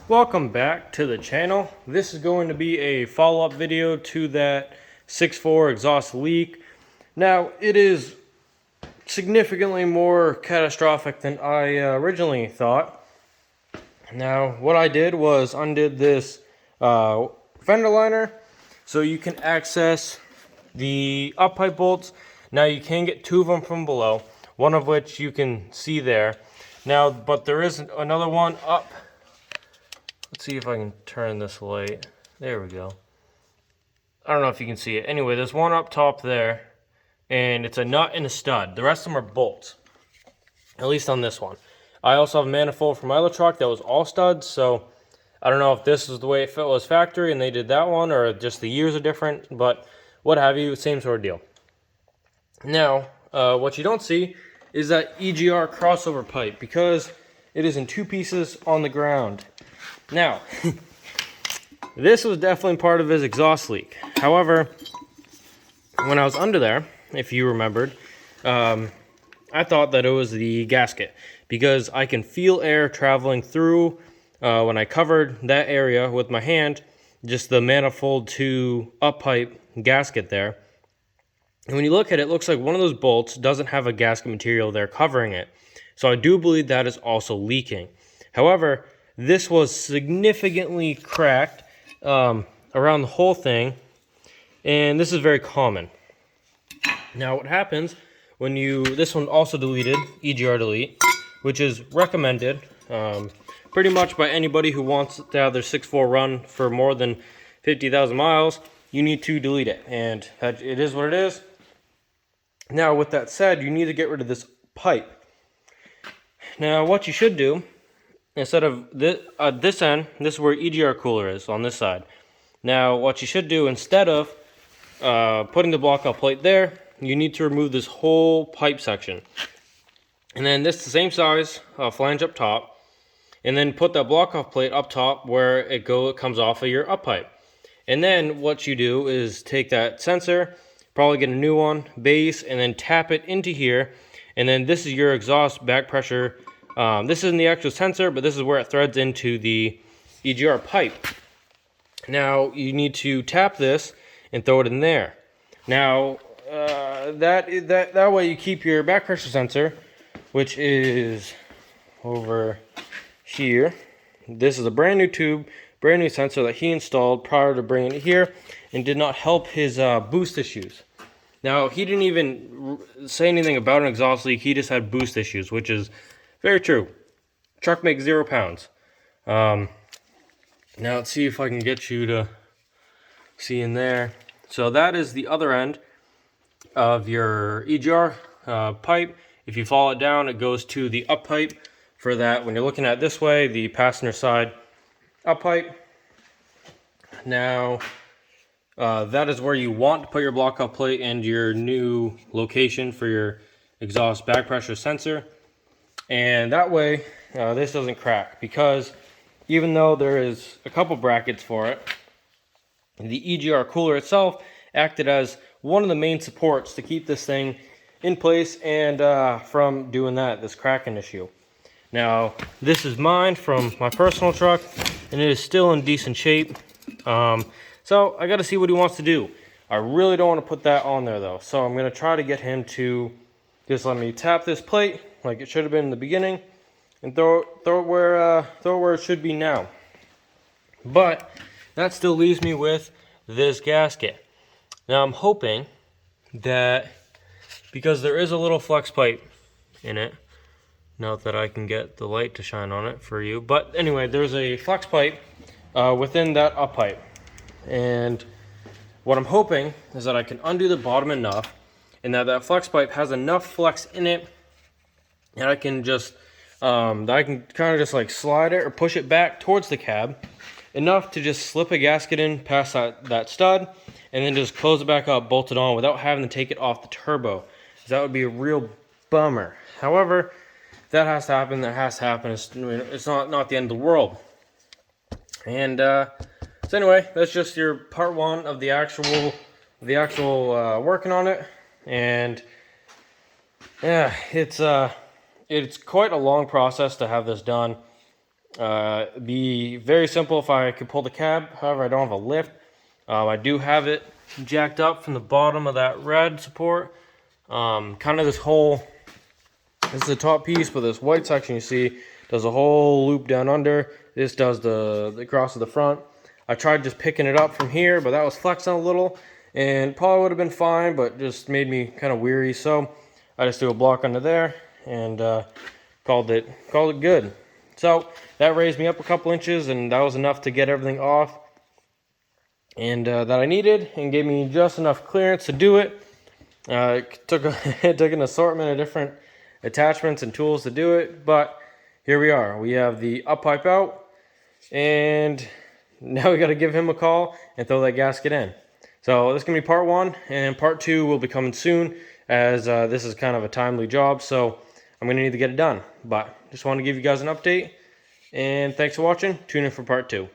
Welcome back to the channel. This is going to be a follow-up video to that 6.4 exhaust leak. Now, it is significantly more catastrophic than I originally thought. Now, what I did was undid this fender liner so you can access the up pipe bolts. Now, you can get two of them from below, one of which you can see there. Now, but there is another one up. Let's see if I can turn this light. There we go. I don't know if you can see it. Anyway, there's one up top there, and it's a nut and a stud. The rest of them are bolts, at least on this one. I also have a manifold from my other truck that was all studs, so I don't know if this is the way it was factory and they did that one, or just the years are different, but what have you, same sort of deal. Now, what you don't see is that EGR crossover pipe, because it is in two pieces on the ground. Now, this was definitely part of his exhaust leak. However, when I was under there, if you remembered, I thought that it was the gasket because I can feel air traveling through when I covered that area with my hand, just the manifold to up pipe gasket there. And when you look at it, it looks like one of those bolts doesn't have a gasket material there covering it. So I do believe that is also leaking. However, this was significantly cracked around the whole thing, and this is very common. Now, what happens when this one also deleted, EGR delete, which is recommended pretty much by anybody who wants to have their 6.4 run for more than 50,000 miles, you need to delete it, and it is what it is. Now, with that said, you need to get rid of this pipe. Now, what you should do, instead of this end, this is where EGR cooler is, on this side. Now, what you should do, instead of putting the block-off plate there, you need to remove this whole pipe section. And then this is the same size flange up top, and then put that block-off plate up top where it comes off of your up pipe. And then what you do is take that sensor, probably get a new one, base, and then tap it into here. And then this is your exhaust back pressure. This isn't the actual sensor, but this is where it threads into the EGR pipe. Now, you need to tap this and throw it in there. Now, that way you keep your back pressure sensor, which is over here. This is a brand new tube, brand new sensor that he installed prior to bringing it here, and did not help his boost issues. Now, he didn't even say anything about an exhaust leak. He just had boost issues, which is very true. Truck makes 0 pounds. Now let's see if I can get you to see in there. So that is the other end of your EGR pipe. If you follow it down, it goes to the up pipe for that. When you're looking at it this way, the passenger side up pipe. Now, that is where you want to put your block-off plate and your new location for your exhaust back pressure sensor. And that way, this doesn't crack, because even though there is a couple brackets for it, the EGR cooler itself acted as one of the main supports to keep this thing in place and from doing this cracking issue. Now, this is mine from my personal truck, and it is still in decent shape. So I got to see what he wants to do. I really don't want to put that on there though, so I'm going to try to get him to just let me tap this plate like it should have been in the beginning, and throw it where it should be now. But that still leaves me with this gasket. Now, I'm hoping that, because there is a little flex pipe in it, not that I can get the light to shine on it for you, but anyway, there's a flex pipe within that up pipe. And what I'm hoping is that I can undo the bottom enough, and that flex pipe has enough flex in it, and I can just kind of just like slide it or push it back towards the cab enough to just slip a gasket in past that stud, and then just close it back up, bolt it on without having to take it off the turbo. That would be a real bummer. However, that has to happen. That has to happen. It's not the end of the world. And so anyway, that's just your part one of the actual working on it. And yeah, it's quite a long process to have this done. Be very simple if I could pull the cab. However, I don't have a lift. I do have it jacked up from the bottom of that red support. Kind of this whole, this is the top piece, but this white section you see does a whole loop down under. This does the cross of the front. I tried just picking it up from here, but that was flexing a little, and probably would have been fine, but just made me kind of weary. So I just threw a block under there and called it good. So that raised me up a couple inches, and that was enough to get everything off and that I needed, and gave me just enough clearance to do it. It took an assortment of different attachments and tools to do it, but here we are. We have the up pipe out, and now we got to give him a call and throw that gasket in. So this is going to be part 1, and part 2 will be coming soon, as this is kind of a timely job, so I'm going to need to get it done. But just wanted to give you guys an update, and thanks for watching. Tune in for part 2.